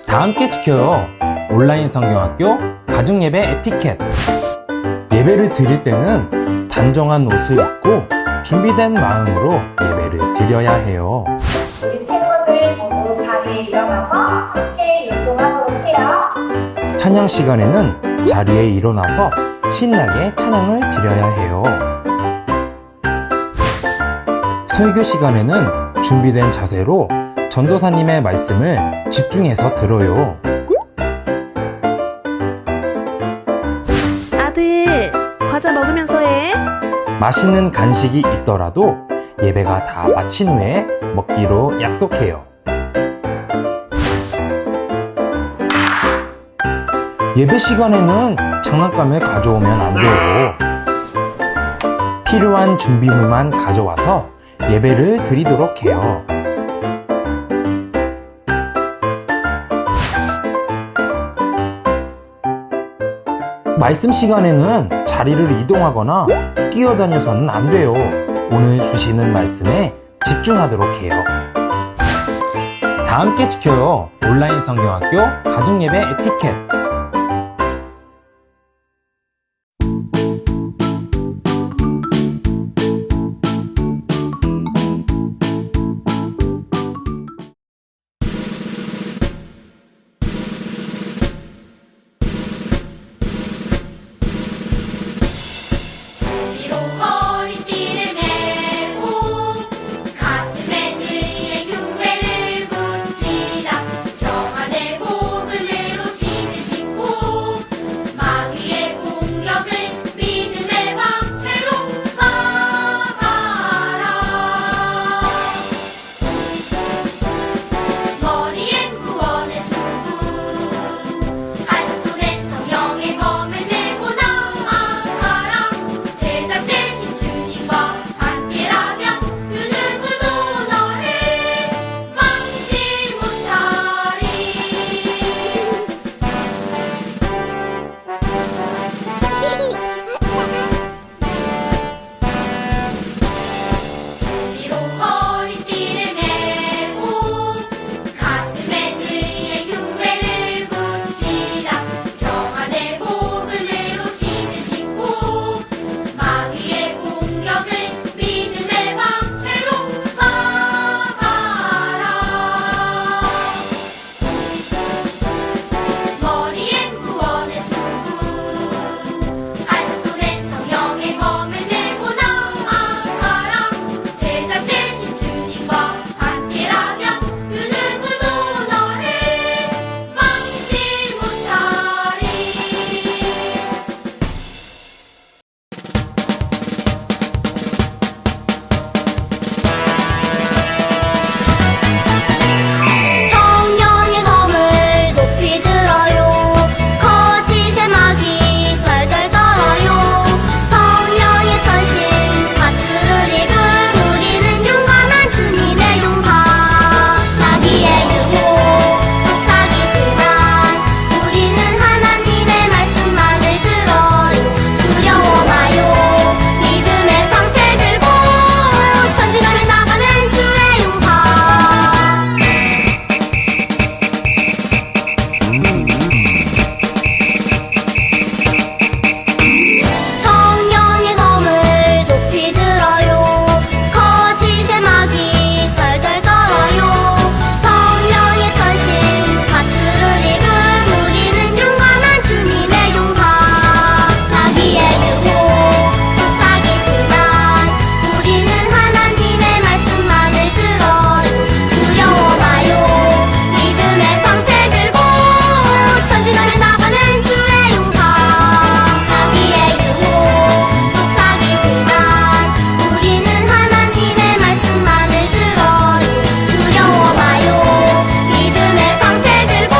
다 함께 지켜요. 온라인 성경학교 가족예배 에티켓. 예배를 드릴 때는 단정한 옷을 입고 준비된 마음으로 예배를 드려야 해요. 우리 친구들 모두 자리에 일어나서 함께 율동하도록 해요. 찬양 시간에는 자리에 일어나서 신나게 찬양을 드려야 해요. 설교 시간에는 준비된 자세로 전도사님의 말씀을 집중해서 들어요. 아들, 과자 먹으면서 해. 맛있는 간식이 있더라도 예배가 다 마친 후에 먹기로 약속해요. 예배 시간에는 장난감을 가져오면 안 돼요. 필요한 준비물만 가져와서 예배를 드리도록 해요. 말씀 시간에는 자리를 이동하거나 뛰어다녀서는 안 돼요. 오늘 주시는 말씀에 집중하도록 해요. 다 함께 지켜요. 온라인 성경학교 가족예배 에티켓. 위로 허리띠를 메고 가슴에 의의 흉배를 붙이라. 평안의 복음으로 신을 신고 마귀의 공격을 믿음의 방패로 막아라. 머리엔 구원의 투구, 한 손엔 성령의 검을 들고 나아가라. 대적 대신 주님과 함께라면 그 누구도 너를 막지 못하리. 진리로 허리띠를 메고 가슴에 의의 흉배를 붙이라. 평안의 복음으로 신을 신고 마귀의 공격을 믿음의 방패로 막아라. 머리엔 구원의 투구, 한 손엔 성령의 검을 들고 나아가라. 대적 대신 주님과 함께라면 그 누구도 너를 막지 못하리. 성령의 검을 높이 들어요. 거짓의 마귀 덜덜 떨어요. 성령의 전신 파트를 입은 우리는 용감한 주님의 용사. 마귀의 유혹 속삭이지만 우리는 하나님의 말씀만을 들어요. 두려워 마요. 믿음의 방패 들고 전진하며 나가는 주의 용사. 성령의 검을 높이 들어요. 거짓의 마귀 덜덜 떨어요. 성령의 전신 파트를 입은 우리는 용감한 주님의 용사. 마귀의 유혹 속삭이지만 우리는 하나님의 말씀만을 들어요. 두려워 마요. 믿음의 방패 들고 전진하며 나가는 주의 용사. 마귀의 유혹 속삭이지만 우리는 하나님의 말씀만을 들어요. 두려워 마요. 믿음의 방패 들고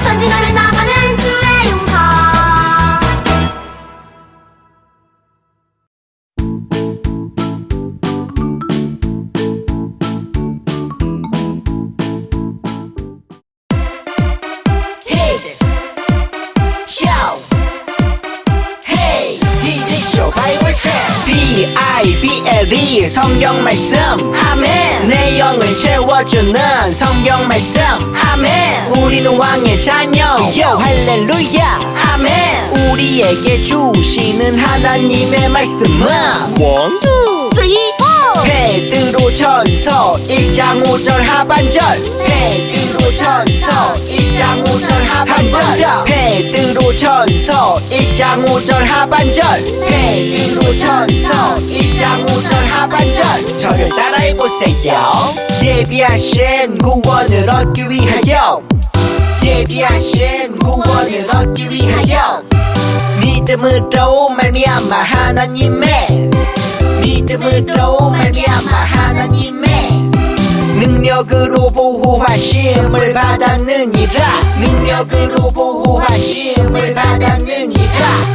전진하며 나가는 주의 용사. Hit show. Hey, DJ show 바이블 트랩. BIBLE 성경 말씀 아멘. 내 영을 채워주는 성경 말씀 아멘. 우리는 왕의 자녀 할렐루야 아멘. 우리에게 주시는 하나님의 말씀은 1, 2, 3, 4 베드로전서 1장 5절 하반절 베드로전서 1장 5절 하반절 베드로전서 1장 5절 하반절 베드로전서 1장 5절 하반절. 저를 따라해보세요. 예비하신 구원을 얻기 위하여 예비하신 구원을 얻기 위하여 믿음으로 말미암아 하나님의 믿음으로 말미암아 하나님의 능력으로 보호하심을 받았느니라 능력으로 보호하심을 받았느니라.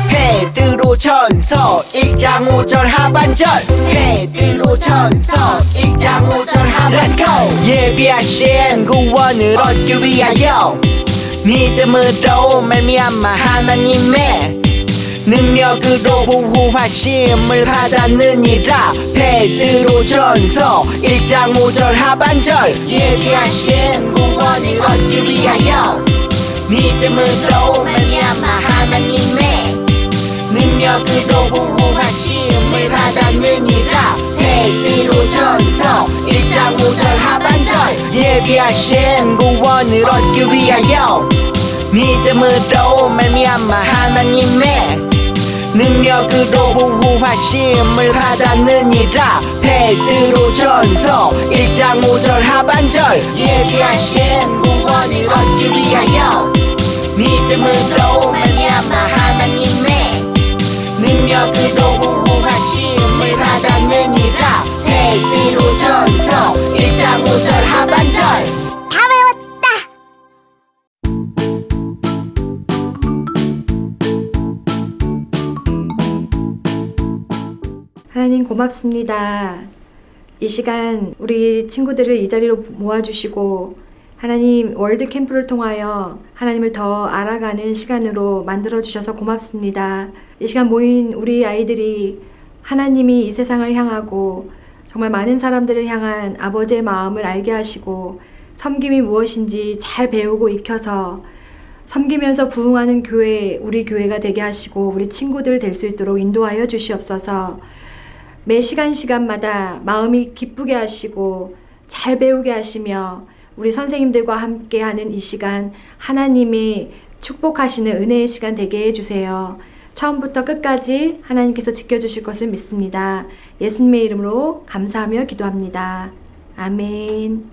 베드로전서 1장 5절 하반절 베드로전서 1장 5절 하반절. 예비하신 구원을 얻기 위하여 믿음으로 말미암아 하나님의 능력으로 보호하심을 받았느니라. 베드로전서 1장 5절 하반절. 예비하신 구원을 얻기 위하여 믿음으로 말미암아 하나님의 능력으로 보호하심을 받았느니라. 베드로전서 1장 5절 하반절. 예비하신 구원을 얻기 위하여 믿음으로 말미암아 하나님의 능력으로 보호하심을 받았느니라. 베드로전서 1장 5절 하반절. 예비하신 구원을 얻기 위하여 믿음으로 말미암아 하나님의 능력으로 보호하심을 받았느니라. 베드로전서 1장 5절 하반절. 하나님 고맙습니다. 이 시간 우리 친구들을 이 자리로 모아주시고 하나님 월드 캠프를 통하여 하나님을 더 알아가는 시간으로 만들어주셔서 고맙습니다. 이 시간 모인 우리 아이들이 하나님이 이 세상을 향하고 정말 많은 사람들을 향한 아버지의 마음을 알게 하시고 섬김이 무엇인지 잘 배우고 익혀서 섬기면서 부흥하는 교회, 우리 교회가 되게 하시고 우리 친구들 될 수 있도록 인도하여 주시옵소서. 매 시간마다 마음이 기쁘게 하시고 잘 배우게 하시며 우리 선생님들과 함께하는 이 시간 하나님이 축복하시는 은혜의 시간 되게 해주세요. 처음부터 끝까지 하나님께서 지켜주실 것을 믿습니다. 예수님의 이름으로 감사하며 기도합니다. 아멘.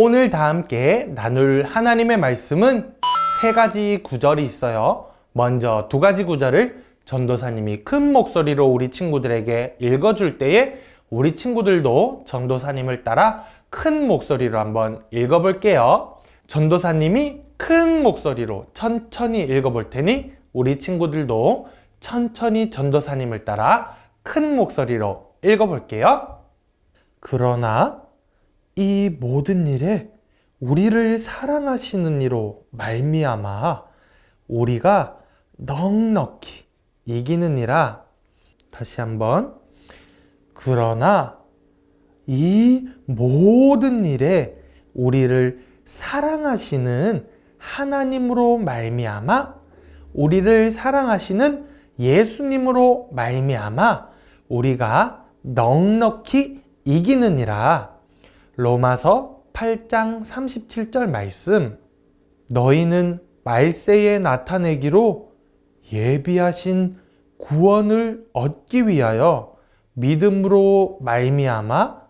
오늘 다 함께 나눌 하나님의 말씀은 3가지 구절이 있어요. 먼저 2가지 구절을 전도사님이 큰 목소리로 우리 친구들에게 읽어줄 때에 우리 친구들도 전도사님을 따라 큰 목소리로 한번 읽어볼게요. 전도사님이 큰 목소리로 천천히 읽어볼 테니 우리 친구들도 천천히 전도사님을 따라 큰 목소리로 읽어볼게요. 그러나 이 모든 일에 우리를 사랑하시는 이로 말미암아 우리가 넉넉히 이기느니라. 다시 한번. 그러나 이 모든 일에 우리를 사랑하시는 하나님으로 말미암아 우리를 사랑하시는 예수님으로 말미암아 우리가 넉넉히 이기느니라. 로마서 8장 37절 말씀. 너희는 말세에 나타내기로 예비하신 구원을 얻기 위하여 믿음으로 말미암아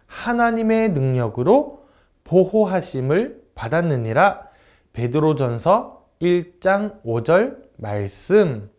하나님의 능력으로 보호하심을 받았느니라. 베드로전서 1장 5절 말씀.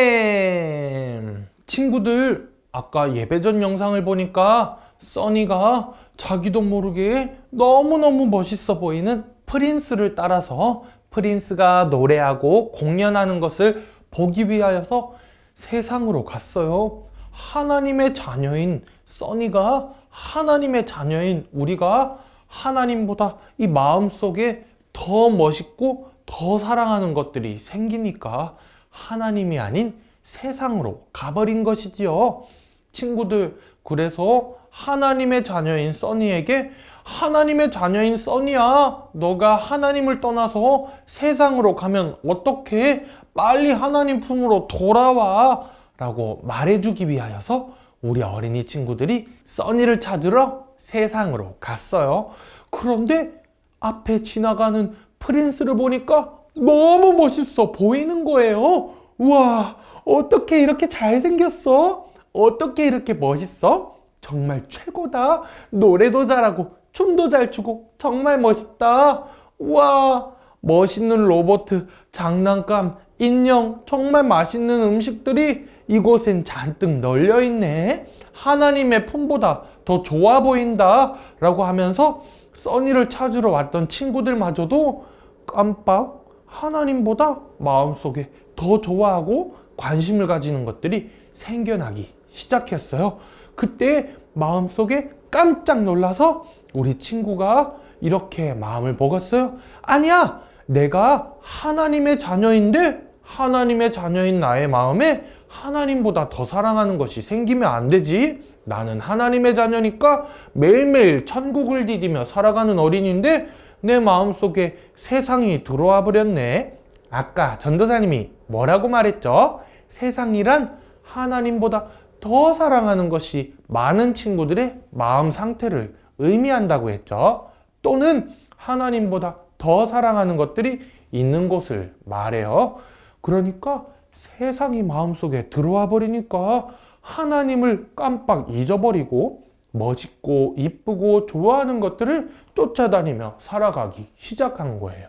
아멘. 친구들, 아까 예배전 영상을 보니까 써니가 자기도 모르게 너무너무 멋있어 보이는 프린스를 따라서 프린스가 노래하고 공연하는 것을 보기 위하여서 세상으로 갔어요. 하나님의 자녀인 써니가 하나님의 자녀인 우리가 하나님보다 이 마음속에 더 멋있고 더 사랑하는 것들이 생기니까 하나님이 아닌 세상으로 가버린 것이지요. 친구들, 그래서 하나님의 자녀인 써니에게 하나님의 자녀인 써니야, 너가 하나님을 떠나서 세상으로 가면 어떡해? 빨리 하나님 품으로 돌아와 라고 말해주기 위하여서 우리 어린이 친구들이 써니를 찾으러 세상으로 갔어요. 그런데 앞에 지나가는 프린스를 보니까 너무 멋있어 보이는 거예요. 우와, 어떻게 이렇게 잘생겼어? 어떻게 이렇게 멋있어? 정말 최고다. 노래도 잘하고 춤도 잘 추고 정말 멋있다. 우와, 멋있는 로봇, 장난감, 인형, 정말 맛있는 음식들이 이곳엔 잔뜩 널려 있네. 하나님의 품보다 더 좋아 보인다 라고 하면서 써니를 찾으러 왔던 친구들마저도 깜빡 하나님보다 마음속에 더 좋아하고 관심을 가지는 것들이 생겨나기 시작했어요. 그때 마음속에 깜짝 놀라서 우리 친구가 이렇게 마음을 먹었어요. 아니야, 내가 하나님의 자녀인데 하나님의 자녀인 나의 마음에 하나님보다 더 사랑하는 것이 생기면 안 되지. 나는 하나님의 자녀니까 매일매일 천국을 디디며 살아가는 어린이인데 내 마음속에 세상이 들어와 버렸네. 아까 전도사님이 뭐라고 말했죠? 세상이란 하나님보다 더 사랑하는 것이 많은 친구들의 마음 상태를 의미한다고 했죠. 또는 하나님보다 더 사랑하는 것들이 있는 곳을 말해요. 그러니까 세상이 마음속에 들어와 버리니까 하나님을 깜빡 잊어버리고 멋있고 이쁘고 좋아하는 것들을 쫓아다니며 살아가기 시작한 거예요.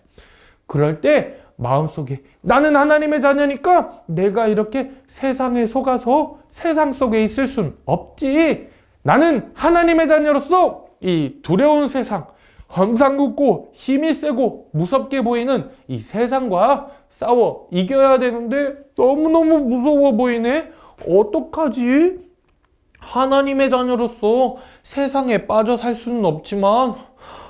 그럴 때 마음속에 나는 하나님의 자녀니까 내가 이렇게 세상에 속아서 세상 속에 있을 순 없지. 나는 하나님의 자녀로서 이 두려운 세상, 항상 굳고 힘이 세고 무섭게 보이는 이 세상과 싸워 이겨야 되는데 너무너무 무서워 보이네. 어떡하지? 하나님의 자녀로서 세상에 빠져 살 수는 없지만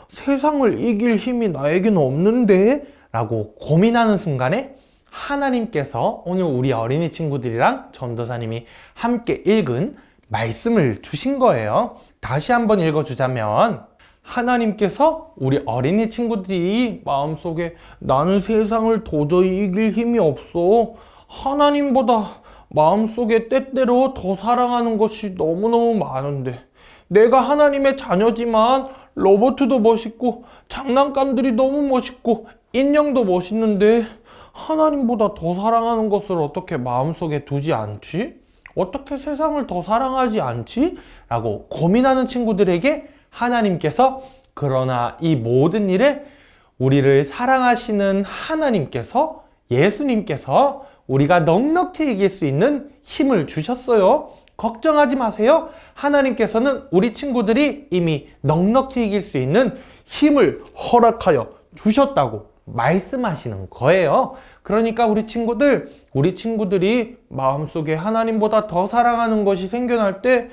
세상을 이길 힘이 나에게는 없는데 라고 고민하는 순간에 하나님께서 오늘 우리 어린이 친구들이랑 전도사님이 함께 읽은 말씀을 주신 거예요. 다시 한번 읽어주자면 하나님께서 우리 어린이 친구들이 마음속에 나는 세상을 도저히 이길 힘이 없어, 하나님보다 마음속에 때때로 더 사랑하는 것이 너무너무 많은데 내가 하나님의 자녀지만 로봇도 멋있고 장난감들이 너무 멋있고 인형도 멋있는데 하나님보다 더 사랑하는 것을 어떻게 마음속에 두지 않지? 어떻게 세상을 더 사랑하지 않지? 라고 고민하는 친구들에게 하나님께서 그러나 이 모든 일에 우리를 사랑하시는 하나님께서, 예수님께서 우리가 넉넉히 이길 수 있는 힘을 주셨어요. 걱정하지 마세요. 하나님께서는 우리 친구들이 이미 넉넉히 이길 수 있는 힘을 허락하여 주셨다고 말씀하시는 거예요. 그러니까 우리 친구들이 마음속에 하나님보다 더 사랑하는 것이 생겨날 때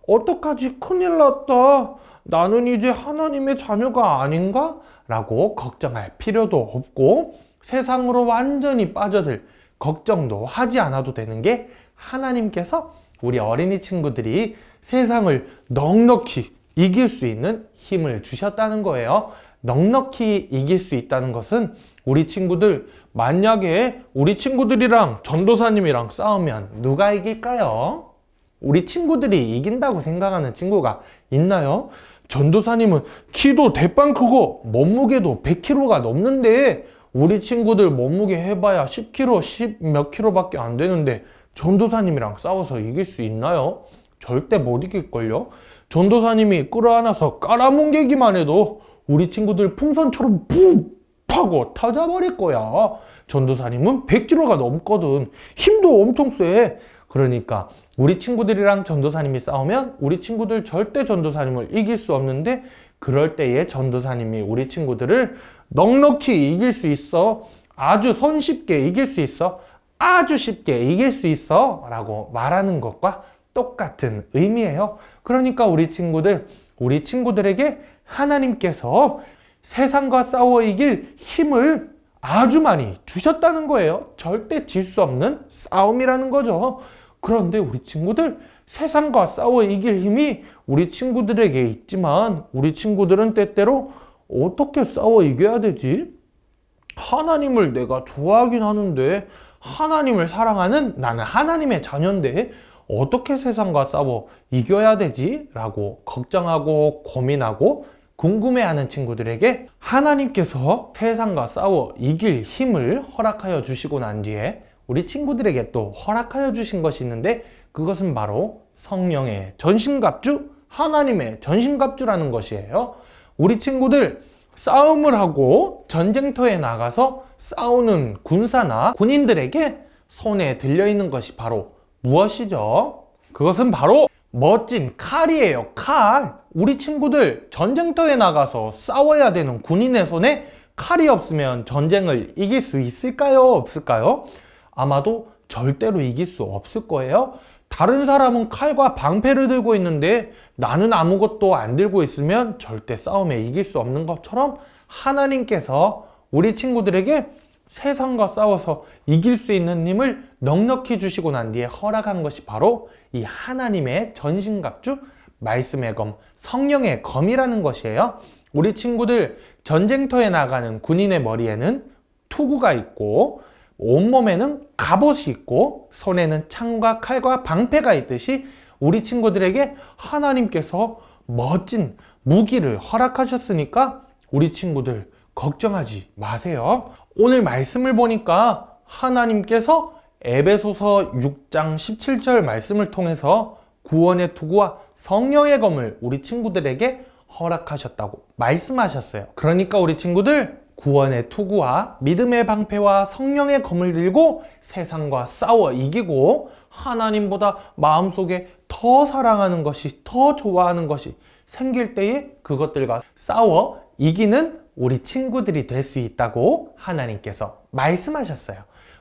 어떡하지? 큰일 났다. 나는 이제 하나님의 자녀가 아닌가? 라고 걱정할 필요도 없고 세상으로 완전히 빠져들 걱정도 하지 않아도 되는 게 하나님께서 우리 어린이 친구들이 세상을 넉넉히 이길 수 있는 힘을 주셨다는 거예요. 넉넉히 이길 수 있다는 것은 우리 친구들, 만약에 우리 친구들이랑 전도사님이랑 싸우면 누가 이길까요? 우리 친구들이 이긴다고 생각하는 친구가 있나요? 전도사님은 키도 대빵 크고 몸무게도 100kg가 넘는데 우리 친구들 몸무게 해봐야 10kg, 10 몇 kg밖에 안 되는데 전도사님이랑 싸워서 이길 수 있나요? 절대 못 이길걸요? 전도사님이 끌어안아서 깔아뭉개기만 해도 우리 친구들 풍선처럼 푹 하고 터져버릴 거야. 전도사님은 100kg가 넘거든. 힘도 엄청 세. 그러니까 우리 친구들이랑 전도사님이 싸우면 우리 친구들 절대 전도사님을 이길 수 없는데 그럴 때에 전도사님이 우리 친구들을 넉넉히 이길 수 있어. 아주 손쉽게 이길 수 있어. 아주 쉽게 이길 수 있어. 라고 말하는 것과 똑같은 의미예요. 그러니까 우리 친구들에게 하나님께서 세상과 싸워 이길 힘을 아주 많이 주셨다는 거예요. 절대 질 수 없는 싸움이라는 거죠. 그런데 우리 친구들, 세상과 싸워 이길 힘이 우리 친구들에게 있지만 우리 친구들은 때때로 어떻게 싸워 이겨야 되지? 하나님을 내가 좋아하긴 하는데, 하나님을 사랑하는 나는 하나님의 자녀인데 어떻게 세상과 싸워 이겨야 되지? 라고 걱정하고 고민하고 궁금해하는 친구들에게 하나님께서 세상과 싸워 이길 힘을 허락하여 주시고 난 뒤에 우리 친구들에게 또 허락하여 주신 것이 있는데, 그것은 바로 성령의 전신갑주, 하나님의 전신갑주라는 것이에요. 우리 친구들 싸움을 하고 전쟁터에 나가서 싸우는 군사나 군인들에게 손에 들려있는 것이 바로 무엇이죠? 그것은 바로 멋진 칼이에요. 칼. 우리 친구들 전쟁터에 나가서 싸워야 되는 군인의 손에 칼이 없으면 전쟁을 이길 수 있을까요? 없을까요? 아마도 절대로 이길 수 없을 거예요. 다른 사람은 칼과 방패를 들고 있는데 나는 아무것도 안 들고 있으면 절대 싸움에 이길 수 없는 것처럼, 하나님께서 우리 친구들에게 세상과 싸워서 이길 수 있는 힘을 넉넉히 주시고 난 뒤에 허락한 것이 바로 이 하나님의 전신갑주, 말씀의 검, 성령의 검이라는 것이에요. 우리 친구들 전쟁터에 나가는 군인의 머리에는 투구가 있고 온몸에는 갑옷이 있고 손에는 창과 칼과 방패가 있듯이 우리 친구들에게 하나님께서 멋진 무기를 허락하셨으니까 우리 친구들 걱정하지 마세요. 오늘 말씀을 보니까 하나님께서 에베소서 6장 17절 말씀을 통해서 구원의 투구와 성령의 검을 우리 친구들에게 허락하셨다고 말씀하셨어요. 그러니까 우리 친구들 구원의 투구와 믿음의 방패와 성령의 검을 들고 세상과 싸워 이기고 하나님보다 마음속에 더 사랑하는 것이, 더 좋아하는 것이 생길 때에 그것들과 싸워 이기는 우리 친구들이 될 수 있다고 하나님께서 말씀하셨어요.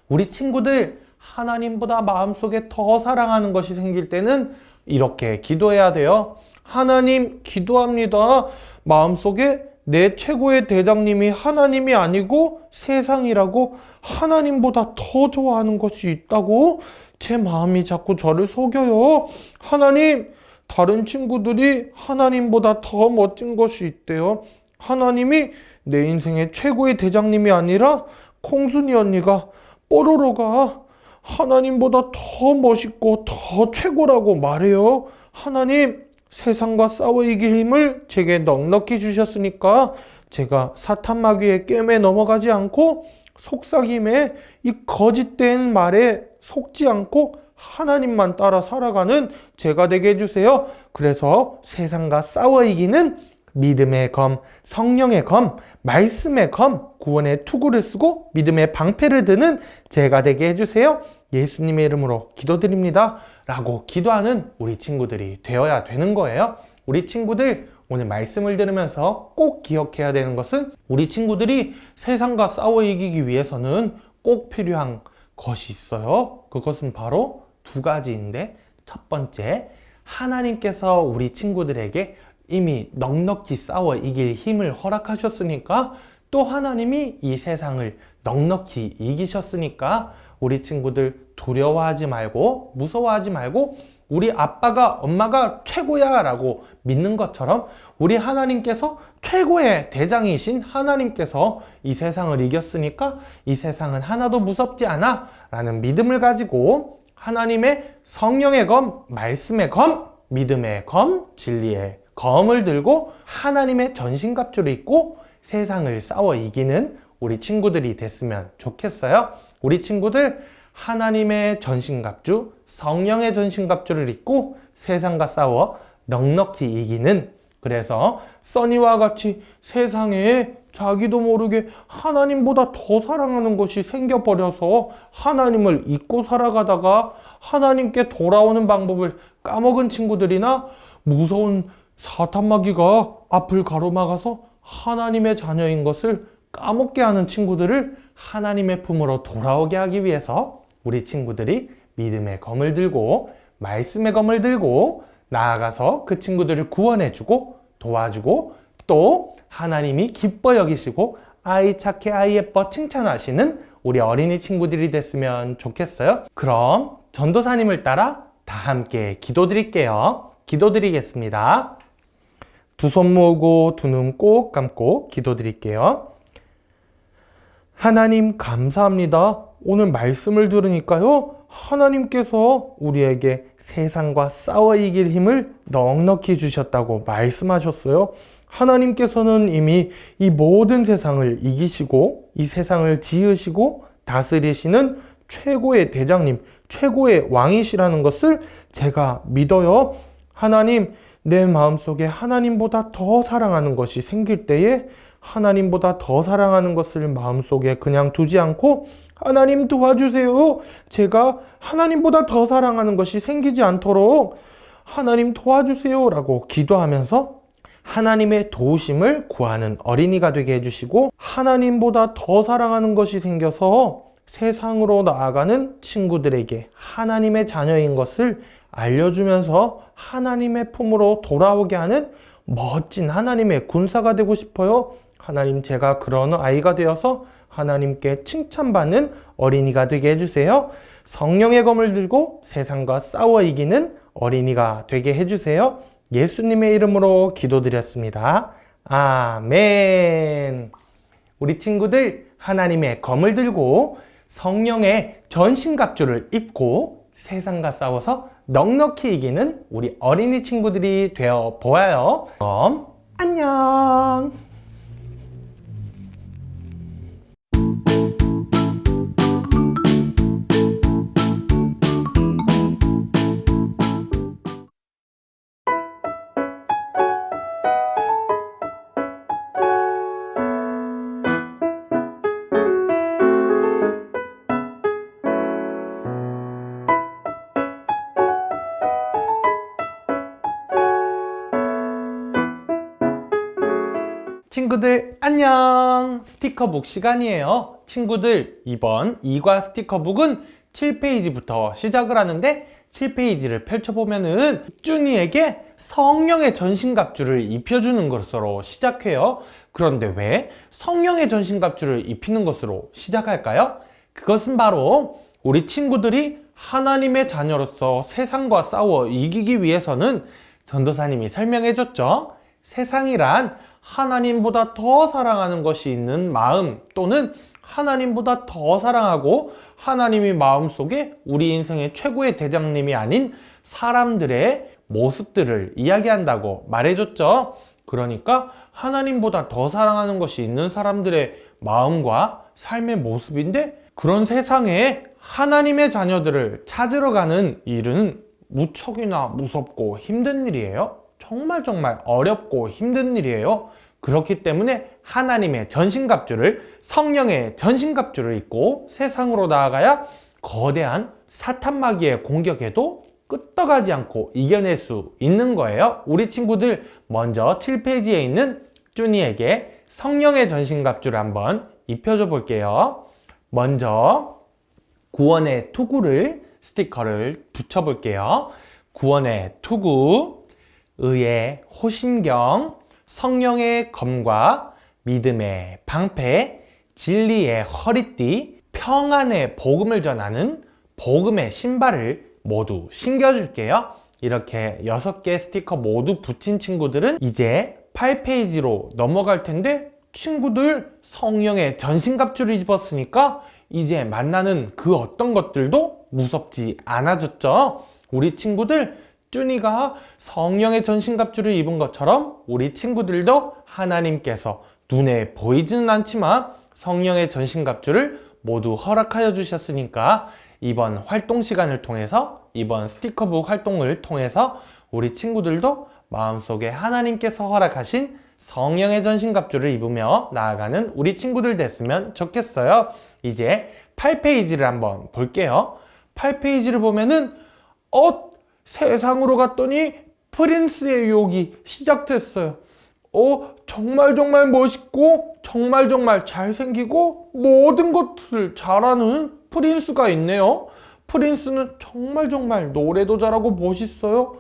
우리 친구들 하나님보다 마음속에 더 사랑하는 것이 생길 때는 이렇게 기도해야 돼요. 하나님, 기도합니다. 마음속에 내 최고의 대장님이 하나님이 아니고 세상이라고, 하나님보다 더 좋아하는 것이 있다고 제 마음이 자꾸 저를 속여요. 하나님, 다른 친구들이 하나님보다 더 멋진 것이 있대요. 하나님이 내 인생의 최고의 대장님이 아니라 콩순이 언니가, 뽀로로가 하나님보다 더 멋있고 더 최고라고 말해요. 하나님, 세상과 싸워 이길 힘을 제게 넉넉히 주셨으니까 제가 사탄 마귀의 꿰매 넘어가지 않고 속삭임에 이 거짓된 말에 속지 않고 하나님만 따라 살아가는 제가 되게 해주세요. 그래서 세상과 싸워 이기는 믿음의 검, 성령의 검, 말씀의 검, 구원의 투구를 쓰고 믿음의 방패를 드는 제가 되게 해주세요. 예수님의 이름으로 기도드립니다. 라고 기도하는 우리 친구들이 되어야 되는 거예요. 우리 친구들 오늘 말씀을 들으면서 꼭 기억해야 되는 것은, 우리 친구들이 세상과 싸워 이기기 위해서는 꼭 필요한 것이 있어요. 그것은 바로 두 가지인데, 첫 번째, 하나님께서 우리 친구들에게 이미 넉넉히 싸워 이길 힘을 허락하셨으니까, 또 하나님이 이 세상을 넉넉히 이기셨으니까 우리 친구들 두려워하지 말고 무서워하지 말고 우리 아빠가 엄마가 최고야 라고 믿는 것처럼 우리 하나님께서 최고의 대장이신 하나님께서 이 세상을 이겼으니까 이 세상은 하나도 무섭지 않아 라는 믿음을 가지고 하나님의 성령의 검, 말씀의 검, 믿음의 검, 진리의 검을 들고 하나님의 전신갑주를 입고 세상을 싸워 이기는 우리 친구들이 됐으면 좋겠어요. 우리 친구들 하나님의 전신갑주, 성령의 전신갑주를 입고 세상과 싸워 넉넉히 이기는, 그래서 써니와 같이 세상에 자기도 모르게 하나님보다 더 사랑하는 것이 생겨버려서 하나님을 잊고 살아가다가 하나님께 돌아오는 방법을 까먹은 친구들이나 무서운 사탄 마귀가 앞을 가로막아서 하나님의 자녀인 것을 까먹게 하는 친구들을 하나님의 품으로 돌아오게 하기 위해서 우리 친구들이 믿음의 검을 들고 말씀의 검을 들고 나아가서 그 친구들을 구원해주고 도와주고 또 하나님이 기뻐 여기시고 아이 착해 아이 예뻐 칭찬하시는 우리 어린이 친구들이 됐으면 좋겠어요. 그럼 전도사님을 따라 다 함께 기도드릴게요. 기도드리겠습니다. 두 손 모으고 두 눈 꼭 감고 기도드릴게요. 하나님 감사합니다. 오늘 말씀을 들으니까요, 하나님께서 우리에게 세상과 싸워 이길 힘을 넉넉히 주셨다고 말씀하셨어요. 하나님께서는 이미 이 모든 세상을 이기시고 이 세상을 지으시고 다스리시는 최고의 대장님, 최고의 왕이시라는 것을 제가 믿어요. 하나님, 내 마음속에 하나님보다 더 사랑하는 것이 생길 때에 하나님보다 더 사랑하는 것을 마음속에 그냥 두지 않고 하나님 도와주세요. 제가 하나님보다 더 사랑하는 것이 생기지 않도록 하나님 도와주세요 라고 기도하면서 하나님의 도우심을 구하는 어린이가 되게 해주시고 하나님보다 더 사랑하는 것이 생겨서 세상으로 나아가는 친구들에게 하나님의 자녀인 것을 알려주면서 하나님의 품으로 돌아오게 하는 멋진 하나님의 군사가 되고 싶어요. 하나님, 제가 그런 아이가 되어서 하나님께 칭찬받는 어린이가 되게 해주세요. 성령의 검을 들고 세상과 싸워 이기는 어린이가 되게 해주세요. 예수님의 이름으로 기도드렸습니다. 아멘. 우리 친구들, 하나님의 검을 들고 성령의 전신갑주를 입고 세상과 싸워서 넉넉히 이기는 우리 어린이 친구들이 되어 보아요. 그럼 안녕. 친구들 안녕! 스티커북 시간이에요. 친구들, 이번 2과 스티커북은 7페이지부터 시작을 하는데 7페이지를 펼쳐보면은 쭈니에게 성령의 전신갑주를 입혀주는 것으로 시작해요. 그런데 왜 성령의 전신갑주를 입히는 것으로 시작할까요? 그것은 바로 우리 친구들이 하나님의 자녀로서 세상과 싸워 이기기 위해서는 전도사님이 설명해줬죠. 세상이란 하나님보다 더 사랑하는 것이 있는 마음, 또는 하나님보다 더 사랑하고 하나님이 마음속에 우리 인생의 최고의 대장님이 아닌 사람들의 모습들을 이야기한다고 말해줬죠. 그러니까 하나님보다 더 사랑하는 것이 있는 사람들의 마음과 삶의 모습인데, 그런 세상에 하나님의 자녀들을 찾으러 가는 일은 무척이나 무섭고 힘든 일이에요. 정말 어렵고 힘든 일이에요. 그렇기 때문에 하나님의 전신갑주를, 성령의 전신갑주를 입고 세상으로 나아가야 거대한 사탄 마귀의 공격에도 끄떡하지 않고 이겨낼 수 있는 거예요. 우리 친구들, 먼저 7페이지에 있는 쭈니에게 성령의 전신갑주를 한번 입혀줘 볼게요. 먼저 구원의 투구를, 스티커를 붙여 볼게요. 구원의 투구, 의의 호심경, 성령의 검과 믿음의 방패, 진리의 허리띠, 평안의 복음을 전하는 복음의 신발을 모두 신겨줄게요. 이렇게 6개 스티커 모두 붙인 친구들은 이제 8페이지로 넘어갈 텐데, 친구들 성령의 전신갑주를 입었으니까 이제 만나는 그 어떤 것들도 무섭지 않아졌죠. 우리 친구들, 쭈니가 성령의 전신갑주를 입은 것처럼 우리 친구들도 하나님께서 눈에 보이지는 않지만 성령의 전신갑주를 모두 허락하여 주셨으니까 이번 활동 시간을 통해서, 이번 스티커북 활동을 통해서 우리 친구들도 마음속에 하나님께서 허락하신 성령의 전신갑주를 입으며 나아가는 우리 친구들 됐으면 좋겠어요. 이제 8페이지를 한번 볼게요. 8페이지를 보면은 세상으로 갔더니 프린스의 유혹이 시작됐어요. 정말 멋있고 정말 잘생기고 모든 것을 잘하는 프린스가 있네요. 프린스는 정말 노래도 잘하고 멋있어요.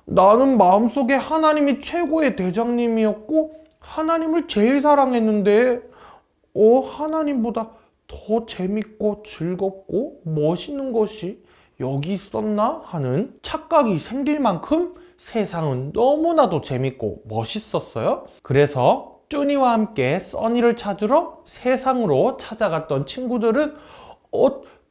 나는 마음속에 하나님이 최고의 대장님이었고 하나님을 제일 사랑했는데 하나님보다 더 재밌고 즐겁고 멋있는 것이 여기 있었나 하는 착각이 생길 만큼 세상은 너무나도 재밌고 멋있었어요. 그래서 쭈니와 함께 써니를 찾으러 세상으로 찾아갔던 친구들은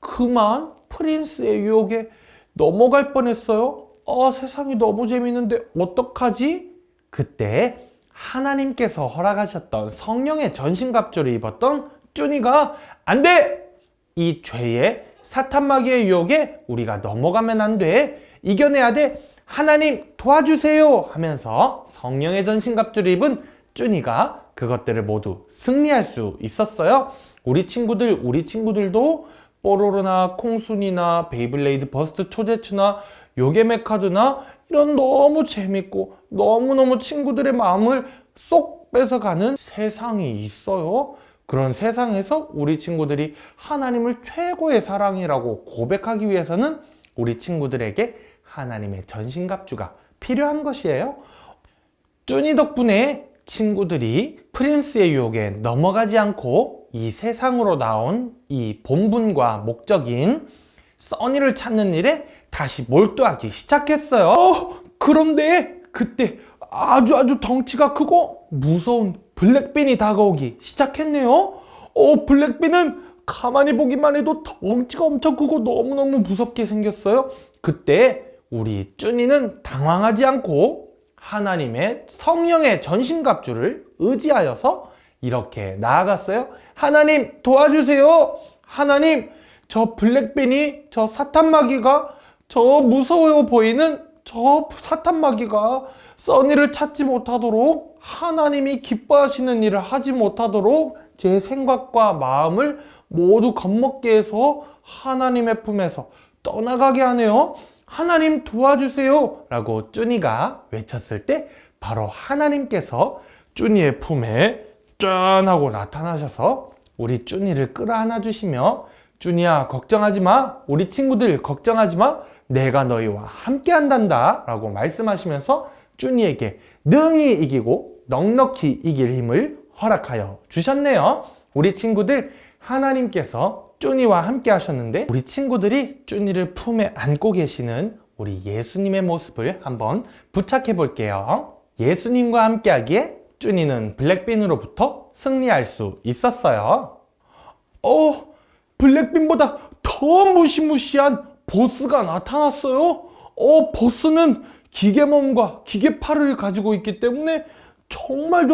그만 프린스의 유혹에 넘어갈 뻔했어요. 세상이 너무 재밌는데 어떡하지? 그때 하나님께서 허락하셨던 성령의 전신갑주를 입었던 쭈니가 안 돼! 이 죄의 사탄 마귀의 유혹에 우리가 넘어가면 안 돼. 이겨내야 돼. 하나님 도와주세요 하면서 성령의 전신갑주를 입은 쭈니가 그것들을 모두 승리할 수 있었어요. 우리 친구들도 뽀로로나 콩순이나 베이블레이드 버스트 초제추나 요게메카드나 이런 너무 재밌고 너무너무 친구들의 마음을 쏙 뺏어가는 세상이 있어요. 그런 세상에서 우리 친구들이 하나님을 최고의 사랑이라고 고백하기 위해서는 우리 친구들에게 하나님의 전신갑주가 필요한 것이에요. 쭈니 덕분에 친구들이 프린스의 유혹에 넘어가지 않고 이 세상으로 나온 이 본분과 목적인 써니를 찾는 일에 다시 몰두하기 시작했어요. 그런데 그때 아주 덩치가 크고 무서운 블랙빈이 다가오기 시작했네요. 블랙빈은 가만히 보기만 해도 덩치가 엄청 크고 너무너무 무섭게 생겼어요. 그때 우리 쭈니는 당황하지 않고 하나님의 성령의 전신갑주를 의지하여서 이렇게 나아갔어요. 하나님 도와주세요. 하나님, 저 블랙빈이, 저 사탄 마귀가, 저 무서워 보이는 저 사탄 마귀가 써니를 찾지 못하도록, 하나님이 기뻐하시는 일을 하지 못하도록 제 생각과 마음을 모두 겁먹게 해서 하나님의 품에서 떠나가게 하네요. 하나님 도와주세요 라고 쭈니가 외쳤을 때 바로 하나님께서 쭈니의 품에 짠 하고 나타나셔서 우리 쭈니를 끌어안아 주시며, 쭈니야 걱정하지 마, 우리 친구들 걱정하지 마, 내가 너희와 함께 한단다 라고 말씀하시면서 쭈니에게 능히 이기고 넉넉히 이길 힘을 허락하여 주셨네요. 우리 친구들, 하나님께서 쭈니와 함께 하셨는데 우리 친구들이 쭈니를 품에 안고 계시는 우리 예수님의 모습을 한번 부착해 볼게요. 예수님과 함께 하기에 쭈니는 블랙빈으로부터 승리할 수 있었어요. 블랙빈보다 더 무시무시한 보스가 나타났어요. 보스는 기계몸과 기계팔을 가지고 있기 때문에 정말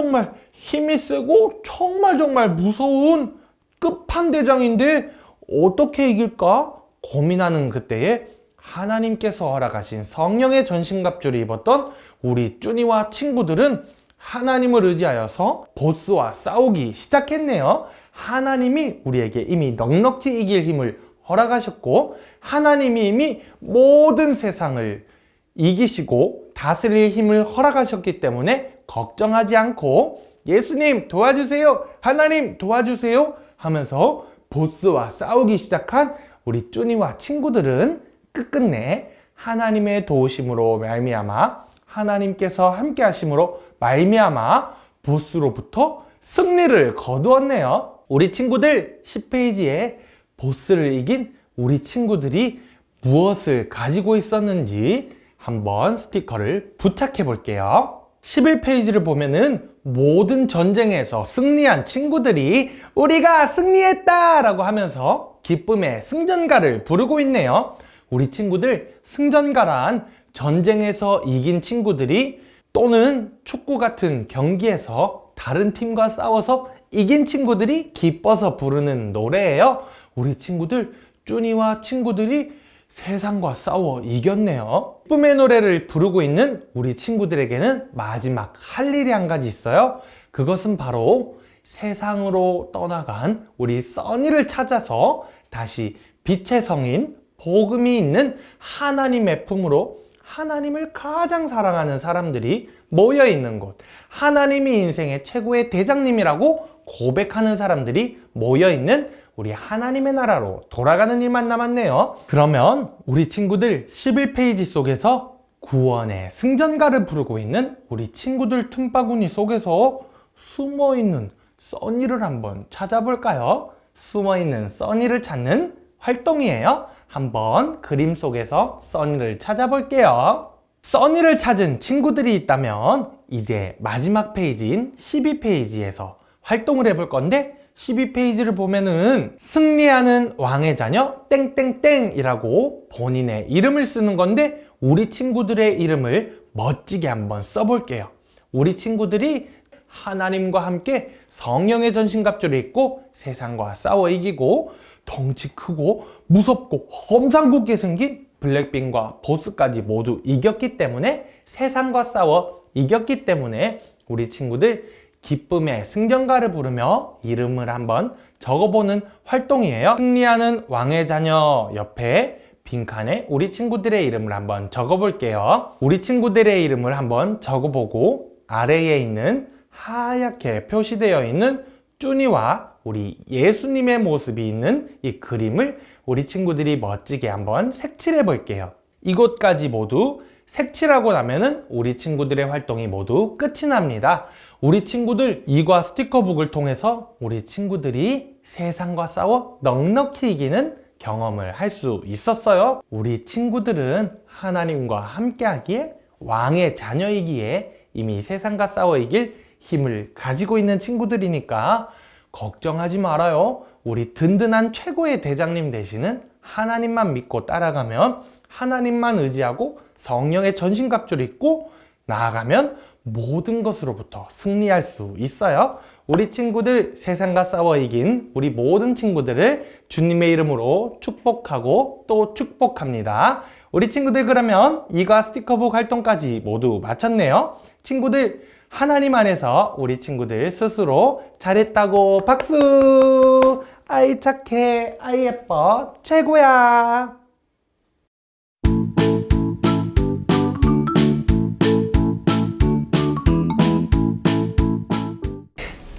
힘이 세고 정말 무서운 끝판대장인데 어떻게 이길까 고민하는 그때에 하나님께서 허락하신 성령의 전신갑주를 입었던 우리 쭈니와 친구들은 하나님을 의지하여서 보스와 싸우기 시작했네요. 하나님이 우리에게 이미 넉넉히 이길 힘을 허락하셨고 하나님이 이미 모든 세상을 이기시고 다스릴 힘을 허락하셨기 때문에 걱정하지 않고 예수님 도와주세요, 하나님 도와주세요 하면서 보스와 싸우기 시작한 우리 쭈니와 친구들은 끝끝내 하나님의 도우심으로 말미암아, 하나님께서 함께 하심으로 말미암아 보스로부터 승리를 거두었네요. 우리 친구들 10페이지에 보스를 이긴 우리 친구들이 무엇을 가지고 있었는지 한번 스티커를 부착해 볼게요. 11페이지를 보면은 모든 전쟁에서 승리한 친구들이 우리가 승리했다 라고 하면서 기쁨의 승전가를 부르고 있네요. 우리 친구들, 승전가란 전쟁에서 이긴 친구들이 또는 축구 같은 경기에서 다른 팀과 싸워서 이긴 친구들이 기뻐서 부르는 노래예요. 우리 친구들, 쭈니와 친구들이 세상과 싸워 이겼네요. 기쁨의 노래를 부르고 있는 우리 친구들에게는 마지막 할 일이 한 가지 있어요. 그것은 바로 세상으로 떠나간 우리 써니를 찾아서 다시 빛의 성인, 복음이 있는 하나님의 품으로 하나님을 가장 사랑하는 사람들이 모여 있는 곳, 하나님이 인생의 최고의 대장님이라고 고백하는 사람들이 모여 있는 우리 하나님의 나라로 돌아가는 일만 남았네요. 그러면 우리 친구들 11페이지 속에서 구원의 승전가를 부르고 있는 우리 친구들 틈바구니 속에서 숨어있는 써니를 한번 찾아볼까요? 숨어있는 써니를 찾는 활동이에요. 한번 그림 속에서 써니를 찾아볼게요. 써니를 찾은 친구들이 있다면 이제 마지막 페이지인 12페이지에서 활동을 해볼 건데, 12페이지를 보면은 승리하는 왕의 자녀 땡땡땡이라고 본인의 이름을 쓰는 건데, 우리 친구들의 이름을 멋지게 한번 써볼게요. 우리 친구들이 하나님과 함께 성령의 전신갑주를 입고 세상과 싸워 이기고 덩치 크고 무섭고 험상궂게 생긴 블랙빈과 보스까지 모두 이겼기 때문에, 세상과 싸워 이겼기 때문에 우리 친구들 기쁨의 승전가를 부르며 이름을 한번 적어보는 활동이에요. 승리하는 왕의 자녀 옆에 빈칸에 우리 친구들의 이름을 한번 적어볼게요. 우리 친구들의 이름을 한번 적어보고 아래에 있는 하얗게 표시되어 있는 쭈니와 우리 예수님의 모습이 있는 이 그림을 우리 친구들이 멋지게 한번 색칠해 볼게요. 이곳까지 모두 색칠하고 나면은 우리 친구들의 활동이 모두 끝이 납니다. 우리 친구들 이과 스티커북을 통해서 우리 친구들이 세상과 싸워 넉넉히 이기는 경험을 할 수 있었어요. 우리 친구들은 하나님과 함께하기에 왕의 자녀이기에 이미 세상과 싸워 이길 힘을 가지고 있는 친구들이니까 걱정하지 말아요. 우리 든든한 최고의 대장님 되시는 하나님만 믿고 따라가면, 하나님만 의지하고 성령의 전신갑주를 입고 나아가면 모든 것으로부터 승리할 수 있어요. 우리 친구들 세상과 싸워 이긴 우리 모든 친구들을 주님의 이름으로 축복하고 또 축복합니다. 우리 친구들 그러면 이과 스티커북 활동까지 모두 마쳤네요. 친구들 하나님 안에서 우리 친구들 스스로 잘했다고 박수! 아이 착해, 아이 예뻐, 최고야!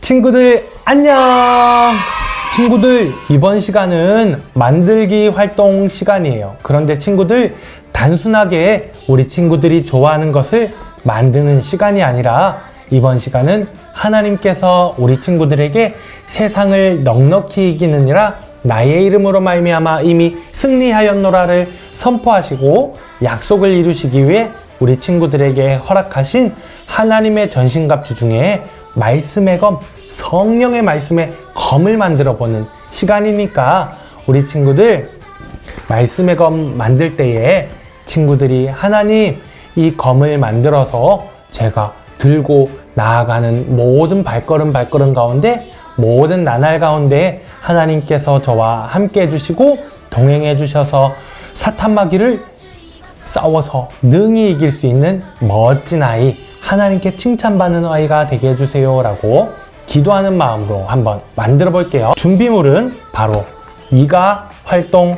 친구들 안녕! 친구들 이번 시간은 만들기 활동 시간이에요. 그런데 친구들 단순하게 우리 친구들이 좋아하는 것을 만드는 시간이 아니라 이번 시간은 하나님께서 우리 친구들에게 세상을 넉넉히 이기느니라 나의 이름으로 말미암아 이미 승리하였노라를 선포하시고 약속을 이루시기 위해 우리 친구들에게 허락하신 하나님의 전신갑주 중에 말씀의 검, 성령의 말씀의 검을 만들어 보는 시간이니까 우리 친구들 말씀의 검 만들 때에 친구들이 하나님 이 검을 만들어서 제가 들고 나아가는 모든 발걸음 가운데, 모든 나날 가운데 하나님께서 저와 함께 해주시고 동행해 주셔서 사탄마귀를 싸워서 능히 이길 수 있는 멋진 아이, 하나님께 칭찬받는 아이가 되게 해주세요 라고 기도하는 마음으로 한번 만들어 볼게요. 준비물은 바로 이가 활동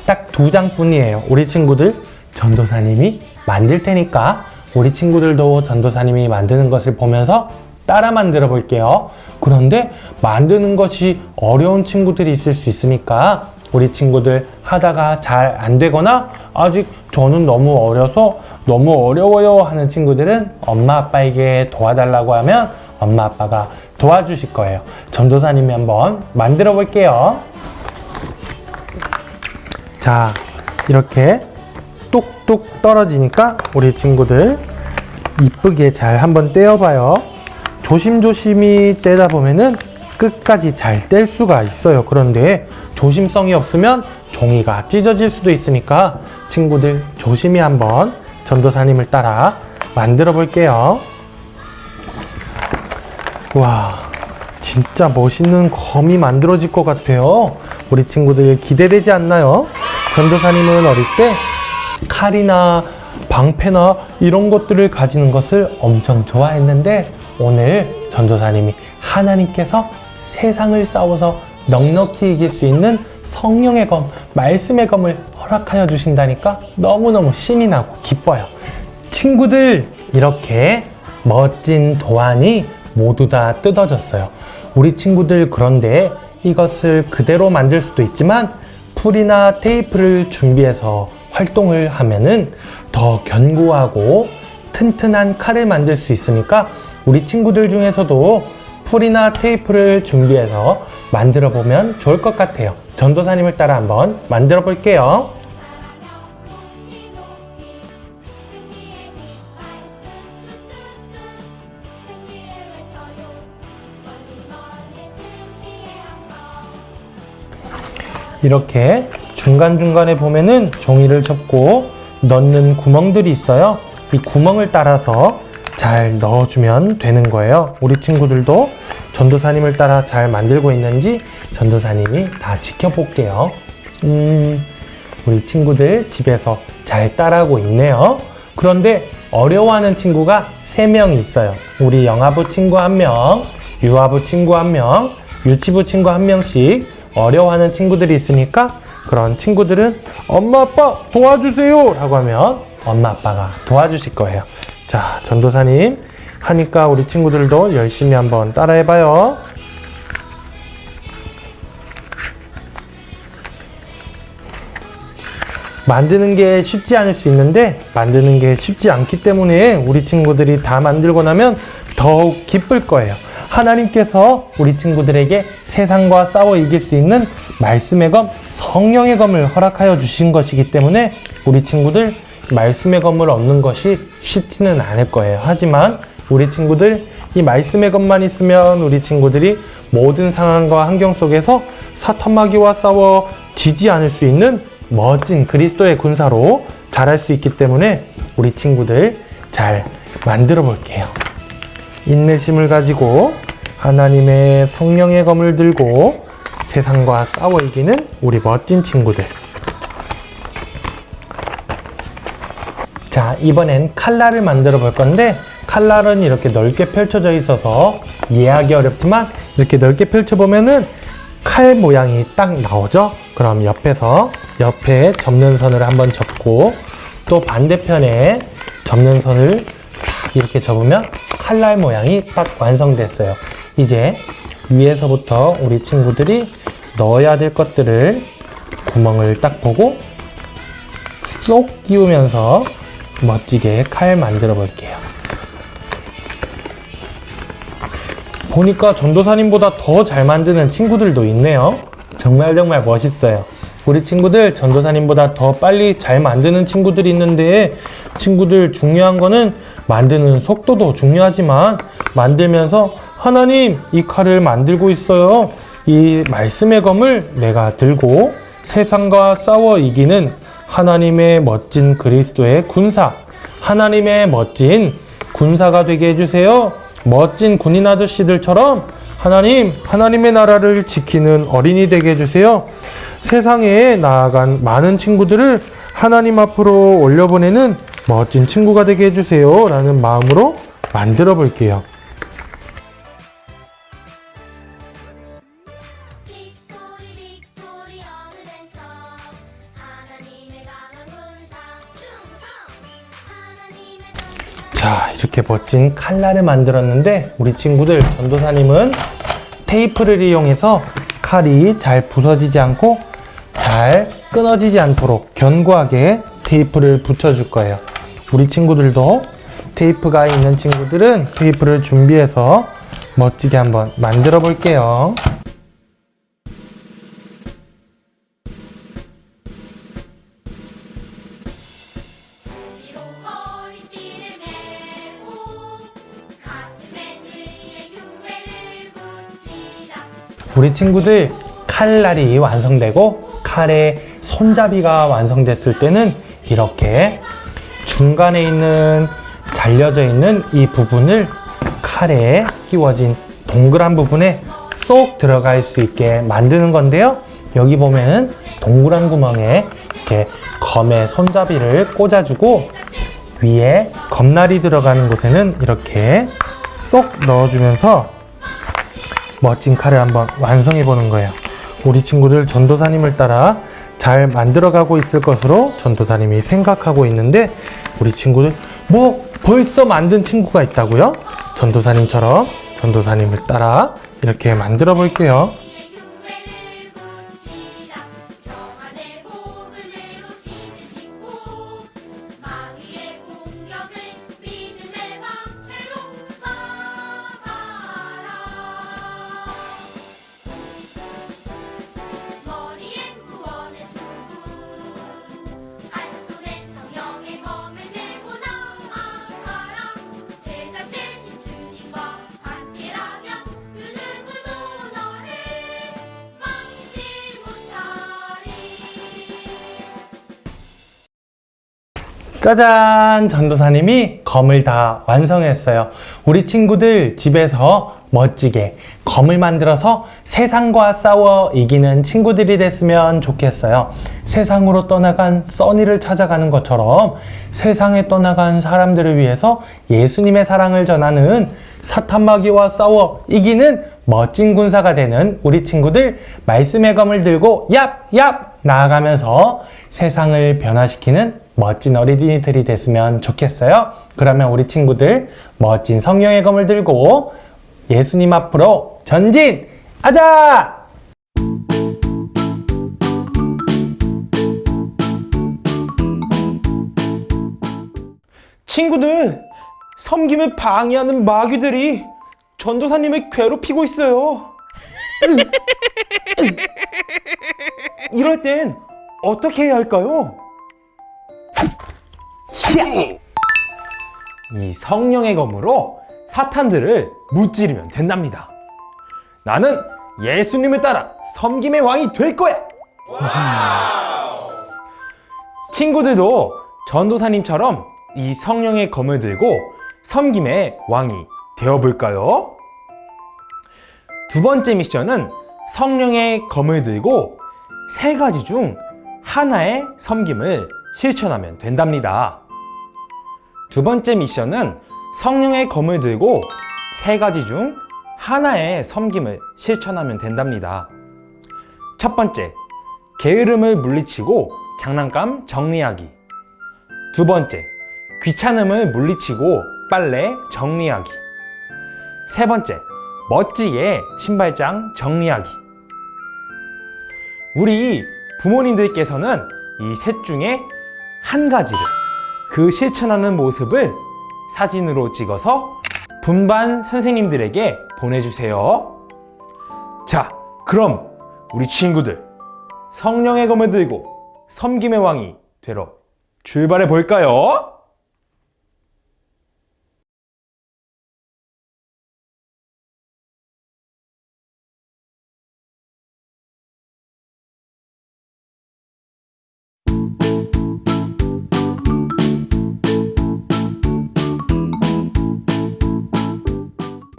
딱 2장 뿐이에요. 우리 친구들 전도사님이 만들 테니까 우리 친구들도 전도사님이 만드는 것을 보면서 따라 만들어 볼게요. 그런데 만드는 것이 어려운 친구들이 있을 수 있으니까 우리 친구들 하다가 잘 안 되거나 아직 저는 너무 어려서 너무 어려워요 하는 친구들은 엄마 아빠에게 도와달라고 하면 엄마 아빠가 도와주실 거예요. 전도사님이 한번 만들어 볼게요. 자, 이렇게 뚝뚝 떨어지니까 우리 친구들 이쁘게 잘 한번 떼어봐요. 조심조심히 떼다 보면은 끝까지 잘 뗄 수가 있어요. 그런데 조심성이 없으면 종이가 찢어질 수도 있으니까 친구들 조심히 한번 전도사님을 따라 만들어 볼게요. 와, 진짜 멋있는 검이 만들어질 것 같아요. 우리 친구들 기대되지 않나요? 전도사님은 어릴 때 칼이나 방패나 이런 것들을 가지는 것을 엄청 좋아했는데, 오늘 전도사님이 하나님께서 세상을 싸워서 넉넉히 이길 수 있는 성령의 검, 말씀의 검을 허락하여 주신다니까 너무너무 신이 나고 기뻐요. 친구들, 이렇게 멋진 도안이 모두 다 뜯어졌어요. 우리 친구들 그런데 이것을 그대로 만들 수도 있지만 풀이나 테이프를 준비해서 활동을 하면은 더 견고하고 튼튼한 칼을 만들 수 있으니까 우리 친구들 중에서도 풀이나 테이프를 준비해서 만들어 보면 좋을 것 같아요. 전도사님을 따라 한번 만들어 볼게요. 이렇게 중간중간에 보면은 종이를 접고 넣는 구멍들이 있어요. 이 구멍을 따라서 잘 넣어주면 되는 거예요. 우리 친구들도 전도사님을 따라 잘 만들고 있는지 전도사님이 다 지켜볼게요. 우리 친구들 집에서 잘 따라하고 있네요. 그런데 어려워하는 친구가 3명이 있어요. 우리 영아부 친구 1명, 유아부 친구 1명, 유치부 친구 1명씩 어려워하는 친구들이 있으니까 그런 친구들은 엄마 아빠 도와주세요 라고 하면 엄마 아빠가 도와주실 거예요. 자, 전도사님 하니까 우리 친구들도 열심히 한번 따라해봐요. 만드는 게 쉽지 않을 수 있는데 만드는 게 쉽지 않기 때문에 우리 친구들이 다 만들고 나면 더욱 기쁠 거예요. 하나님께서 우리 친구들에게 세상과 싸워 이길 수 있는 말씀의 검, 성령의 검을 허락하여 주신 것이기 때문에 우리 친구들 말씀의 검을 얻는 것이 쉽지는 않을 거예요. 하지만 우리 친구들 이 말씀의 검만 있으면 우리 친구들이 모든 상황과 환경 속에서 사탄 마귀와 싸워 지지 않을 수 있는 멋진 그리스도의 군사로 자랄 수 있기 때문에 우리 친구들 잘 만들어 볼게요. 인내심을 가지고 하나님의 성령의 검을 들고 세상과 싸워 이기는 우리 멋진 친구들. 자, 이번엔 칼날을 만들어 볼 건데 칼날은 이렇게 넓게 펼쳐져 있어서 이해하기 어렵지만 이렇게 넓게 펼쳐보면은 칼 모양이 딱 나오죠? 그럼 옆에 접는 선을 한번 접고 또 반대편에 접는 선을 딱 이렇게 접으면 칼날 모양이 딱 완성됐어요. 이제 위에서부터 우리 친구들이 넣어야 될 것들을 구멍을 딱 보고 쏙 끼우면서 멋지게 칼 만들어 볼게요. 보니까 전도사님보다 더 잘 만드는 친구들도 있네요. 정말 멋있어요. 우리 친구들 전도사님보다 더 빨리 잘 만드는 친구들이 있는데 친구들 중요한 거는 만드는 속도도 중요하지만 만들면서 하나님 이 칼을 만들고 있어요. 이 말씀의 검을 내가 들고 세상과 싸워 이기는 하나님의 멋진 그리스도의 군사, 하나님의 멋진 군사가 되게 해주세요. 멋진 군인 아저씨들처럼 하나님의 나라를 지키는 어린이 되게 해주세요. 세상에 나아간 많은 친구들을 하나님 앞으로 올려보내는 멋진 친구가 되게 해주세요 라는 마음으로 만들어 볼게요. 빅토리 어드벤처 하나님의 강한 군사 충성 자, 이렇게 멋진 칼날을 만들었는데 우리 친구들 전도사님은 테이프를 이용해서 칼이 잘 부서지지 않고 잘 끊어지지 않도록 견고하게 테이프를 붙여줄 거예요. 우리 친구들도 테이프가 있는 친구들은 테이프를 준비해서 멋지게 한번 만들어 볼게요. 위로 허리띠를 메고 가슴에 의의 교회를 붙이라. 우리 친구들 칼날이 완성되고 칼의 손잡이가 완성됐을 때는 이렇게 중간에 있는 잘려져 있는 이 부분을 칼에 끼워진 동그란 부분에 쏙 들어갈 수 있게 만드는 건데요. 여기 보면은 동그란 구멍에 이렇게 검의 손잡이를 꽂아주고 위에 검날이 들어가는 곳에는 이렇게 쏙 넣어주면서 멋진 칼을 한번 완성해 보는 거예요. 우리 친구들 전도사님을 따라 잘 만들어가고 있을 것으로 전도사님이 생각하고 있는데 우리 친구들 벌써 만든 친구가 있다고요? 전도사님처럼 전도사님을 따라 이렇게 만들어 볼게요. 의의 교회를 붙이라. 평안의 복음으로 신으시고 마귀 짜잔! 전도사님이 검을 다 완성했어요. 우리 친구들 집에서 멋지게 검을 만들어서 세상과 싸워 이기는 친구들이 됐으면 좋겠어요. 세상으로 떠나간 써니를 찾아가는 것처럼 세상에 떠나간 사람들을 위해서 예수님의 사랑을 전하는 사탄마귀와 싸워 이기는 멋진 군사가 되는 우리 친구들, 말씀의 검을 들고 얍얍 나아가면서 세상을 변화시키는 멋진 어린이들이 됐으면 좋겠어요. 그러면 우리 친구들 멋진 성령의 검을 들고 예수님 앞으로 전진하자! 친구들, 섬김을 방해하는 마귀들이 전도사님을 괴롭히고 있어요. 이럴 땐 어떻게 해야 할까요? 이 성령의 검으로 사탄들을 무찌르면 된답니다. 나는 예수님을 따라 섬김의 왕이 될 거야. 친구들도 전도사님처럼 이 성령의 검을 들고 섬김의 왕이 되어볼까요? 두 번째 미션은 성령의 검을 들고 세 가지 중 하나의 섬김을 실천하면 된답니다. 두 번째 미션은 성령의 검을 들고 세 가지 중 하나의 섬김을 실천하면 된답니다. 첫 번째, 게으름을 물리치고 장난감 정리하기. 두 번째, 귀찮음을 물리치고 빨래 정리하기. 세 번째, 멋지게 신발장 정리하기. 우리 부모님들께서는 이 셋 중에 한 가지를, 그 실천하는 모습을 사진으로 찍어서 분반 선생님들에게 보내주세요. 자, 그럼 우리 친구들 성령의 검을 들고 섬김의 왕이 되러 출발해 볼까요?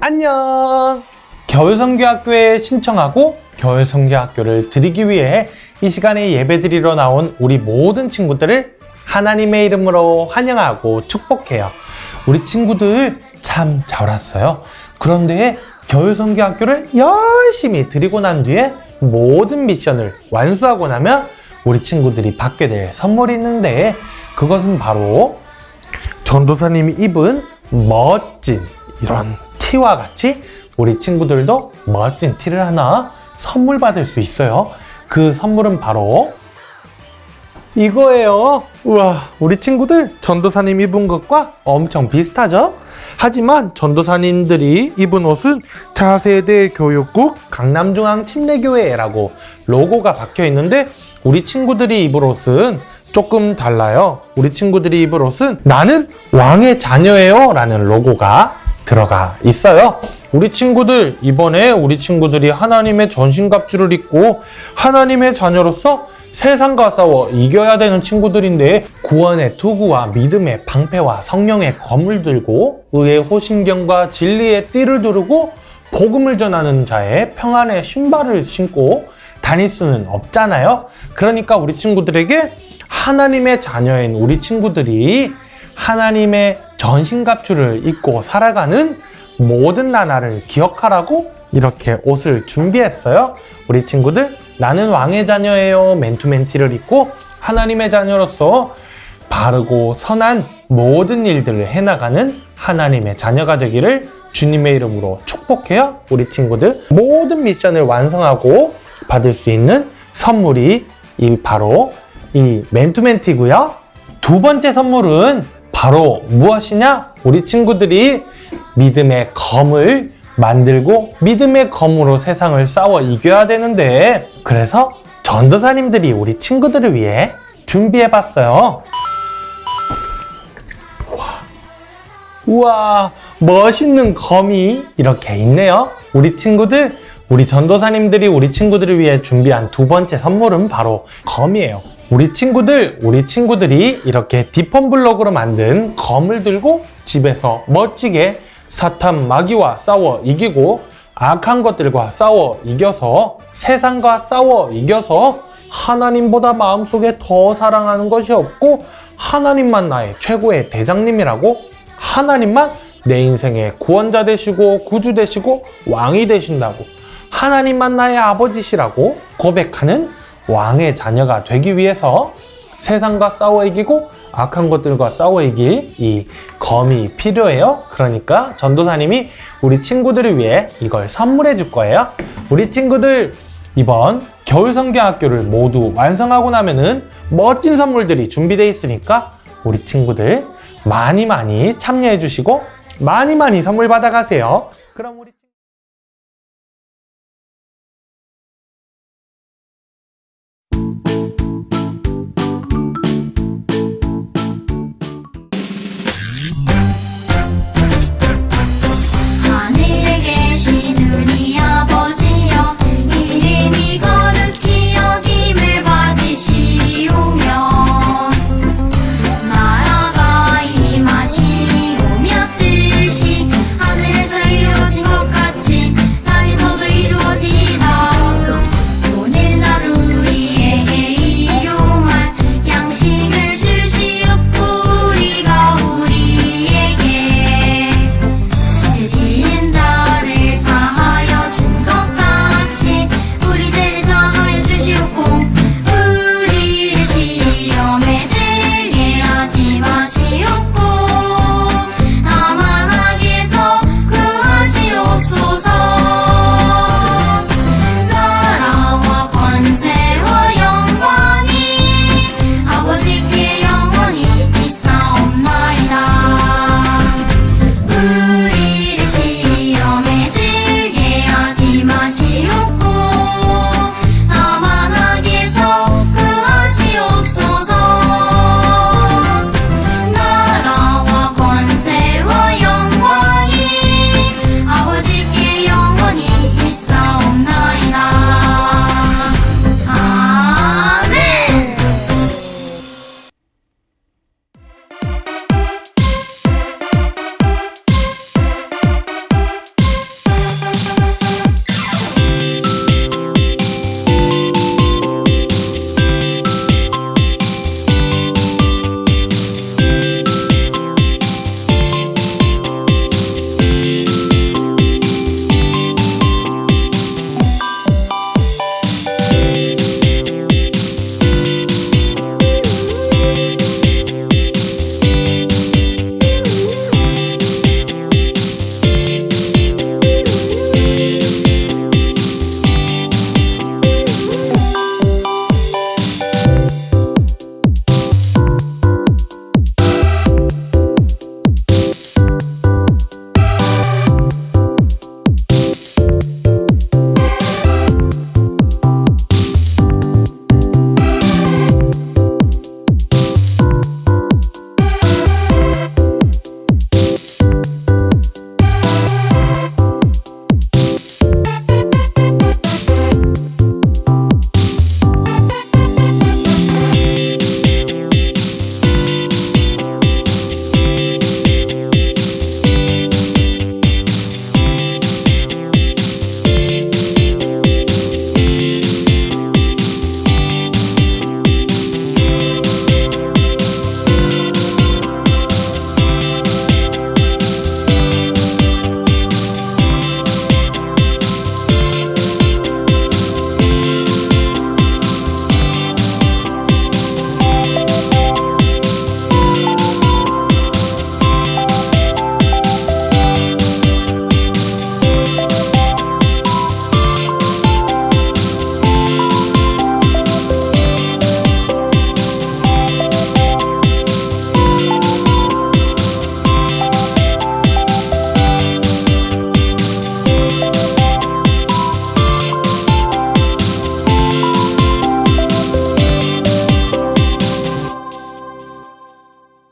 안녕! 겨울성교학교에 신청하고 겨울성교학교를 드리기 위해 이 시간에 예배드리러 나온 우리 모든 친구들을 하나님의 이름으로 환영하고 축복해요. 우리 친구들 참 잘 왔어요. 그런데 겨울성교학교를 열심히 드리고 난 뒤에 모든 미션을 완수하고 나면 우리 친구들이 받게 될 선물이 있는데, 그것은 바로 전도사님이 입은 멋진 이런 티와 같이 우리 친구들도 멋진 티를 하나 선물 받을 수 있어요. 그 선물은 바로 이거예요. 우와, 우리 친구들 전도사님 입은 것과 엄청 비슷하죠? 하지만 전도사님들이 입은 옷은 차세대 교육국 강남중앙침례교회라고 로고가 박혀 있는데, 우리 친구들이 입을 옷은 조금 달라요. 우리 친구들이 입을 옷은 나는 왕의 자녀예요 라는 로고가 들어가 있어요. 우리 친구들, 이번에 우리 친구들이 하나님의 전신갑주를 입고 하나님의 자녀로서 세상과 싸워 이겨야 되는 친구들인데, 구원의 투구와 믿음의 방패와 성령의 검을 들고 의의 호심경과 진리의 띠를 두르고 복음을 전하는 자의 평안의 신발을 신고 다닐 수는 없잖아요. 그러니까 우리 친구들에게 하나님의 자녀인 우리 친구들이 하나님의 전신갑주를 입고 살아가는 모든 나날을 기억하라고 이렇게 옷을 준비했어요. 우리 친구들, 나는 왕의 자녀예요 맨투맨티를 입고 하나님의 자녀로서 바르고 선한 모든 일들을 해나가는 하나님의 자녀가 되기를 주님의 이름으로 축복해요. 우리 친구들 모든 미션을 완성하고 받을 수 있는 선물이 바로 이 맨투맨티고요. 두 번째 선물은 바로 무엇이냐? 우리 친구들이 믿음의 검을 만들고 믿음의 검으로 세상을 싸워 이겨야 되는데, 그래서 전도사님들이 우리 친구들을 위해 준비해봤어요. 우와, 멋있는 검이 이렇게 있네요. 우리 친구들, 우리 전도사님들이 우리 친구들을 위해 준비한 두 번째 선물은 바로 검이에요. 우리 친구들이 이렇게 디폰 블럭으로 만든 검을 들고 집에서 멋지게 사탄 마귀와 싸워 이기고 악한 것들과 싸워 이겨서 세상과 싸워 이겨서 하나님보다 마음속에 더 사랑하는 것이 없고 하나님만 나의 최고의 대장님이라고, 하나님만 내 인생의 구원자 되시고 구주 되시고 왕이 되신다고, 하나님만 나의 아버지시라고 고백하는 왕의 자녀가 되기 위해서 세상과 싸워 이기고 악한 것들과 싸워 이길 이 검이 필요해요. 그러니까 전도사님이 우리 친구들을 위해 이걸 선물해 줄 거예요. 우리 친구들 이번 겨울성경학교를 모두 완성하고 나면은 멋진 선물들이 준비되어 있으니까 우리 친구들 많이 참여해 주시고 많이 선물 받아가세요. 그럼 우리